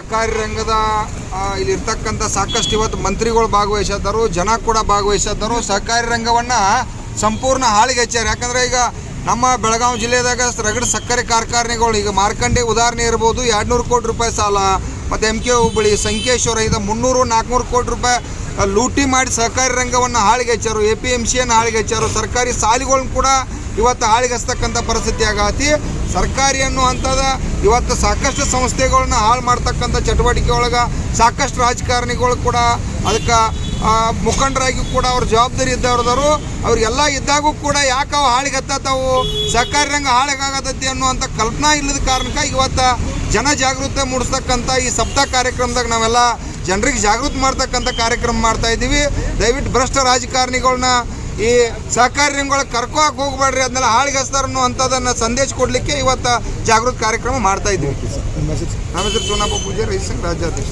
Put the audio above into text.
ಸಹಕಾರಿ ರಂಗದ ಇಲ್ಲಿರ್ತಕ್ಕಂಥ ಸಾಕಷ್ಟು ಇವತ್ತು ಮಂತ್ರಿಗಳು ಭಾಗವಹಿಸಿದ್ದರು, ಜನ ಕೂಡ ಭಾಗವಹಿಸಿದ್ದರು. ಸಹಕಾರಿ ರಂಗವನ್ನು ಸಂಪೂರ್ಣ ಹಾಳಿಗೆ ಹಚ್ಚಾರ. ಯಾಕಂದರೆ ಈಗ ನಮ್ಮ ಬೆಳಗಾವಿ ಜಿಲ್ಲೆದಾಗ ರಗಡ ಸಕ್ಕರೆ ಕಾರ್ಖಾನೆಗಳು, ಈಗ ಮಾರ್ಕಂಡೆ ಉದಾಹರಣೆ ಇರ್ಬೋದು, 200 ಕೋಟಿ ರೂಪಾಯಿ ಸಾಲ, ಮತ್ತು MK ಹುಬ್ಬಳ್ಳಿ, ಸಂಕೇಶ್ವರ, ಇದು 300-400 ಕೋಟಿ ರೂಪಾಯಿ ಲೂಟಿ ಮಾಡಿ ಸಹಕಾರಿ ರಂಗವನ್ನು ಹಾಳಿಗೆ ಹಚ್ಚಾರು. APMCಯನ್ನು ಹಾಳಿಗೆ ಹಚ್ಚಾರು. ಸರ್ಕಾರಿ ಶಾಲೆಗಳನ್ನ ಕೂಡ ಇವತ್ತು ಹಾಳಿಗೆ ಹಚ್ತಕ್ಕಂಥ ಪರಿಸ್ಥಿತಿ ಆಗತಿ. ಸರ್ಕಾರಿ ಅನ್ನುವಂಥದ್ದು ಇವತ್ತು ಸಾಕಷ್ಟು ಸಂಸ್ಥೆಗಳನ್ನ ಹಾಳು ಮಾಡ್ತಕ್ಕಂಥ ಚಟುವಟಿಕೆ ಒಳಗೆ ಸಾಕಷ್ಟು ರಾಜಕಾರಣಿಗಳು ಕೂಡ ಅದಕ್ಕೆ ಮುಖಂಡರಾಗಿ ಕೂಡ ಅವ್ರ ಜವಾಬ್ದಾರಿ ಇದ್ದವ್ರದವರು. ಅವ್ರಿಗೆಲ್ಲ ಇದ್ದಾಗೂ ಕೂಡ ಯಾಕೆ ಅವು ಹಾಳಿಗೆ ಹತ್ತಾವು, ಸಹಕಾರಿ ರಂಗ ಹಾಳಿಗಾಗತೈತಿ ಅನ್ನುವಂಥ ಕಲ್ಪನಾ ಇಲ್ಲದ ಕಾರಣಕ್ಕೆ ಇವತ್ತು ಜನ ಜಾಗೃತಿ ಮೂಡಿಸ್ತಕ್ಕಂಥ ಈ ಸಪ್ತಾಹ ಕಾರ್ಯಕ್ರಮದಾಗ ನಾವೆಲ್ಲ ಜನರಿಗೆ ಜಾಗೃತಿ ಮಾಡ್ತಕ್ಕಂಥ ಕಾರ್ಯಕ್ರಮ ಮಾಡ್ತಾಯಿದ್ದೀವಿ. ದಯವಿಟ್ಟು ಭ್ರಷ್ಟ ರಾಜಕಾರಣಿಗಳನ್ನ ಈ ಸಹಕಾರಿ ರಂಗಗಳಿಗೆ ಕರ್ಕೋಕೆ ಹೋಗ್ಬೇಡ್ರಿ, ಅದನ್ನೆಲ್ಲ ಹಾಳಿಗೆ ಹಚ್ತಾರೆ ಅನ್ನುವಂಥದ್ದನ್ನು ಸಂದೇಶ ಕೊಡಲಿಕ್ಕೆ ಇವತ್ತು ಜಾಗೃತಿ ಕಾರ್ಯಕ್ರಮ ಮಾಡ್ತಾಯಿದ್ದೀವಿ. ನಮ್ಮ ಹೆಸರು ಸೋನಪ್ಪ ಪೂಜಾರಿ, ರೈತ ಸಂಘ ರಾಜ್ಯಾಧ್ಯಕ್ಷ.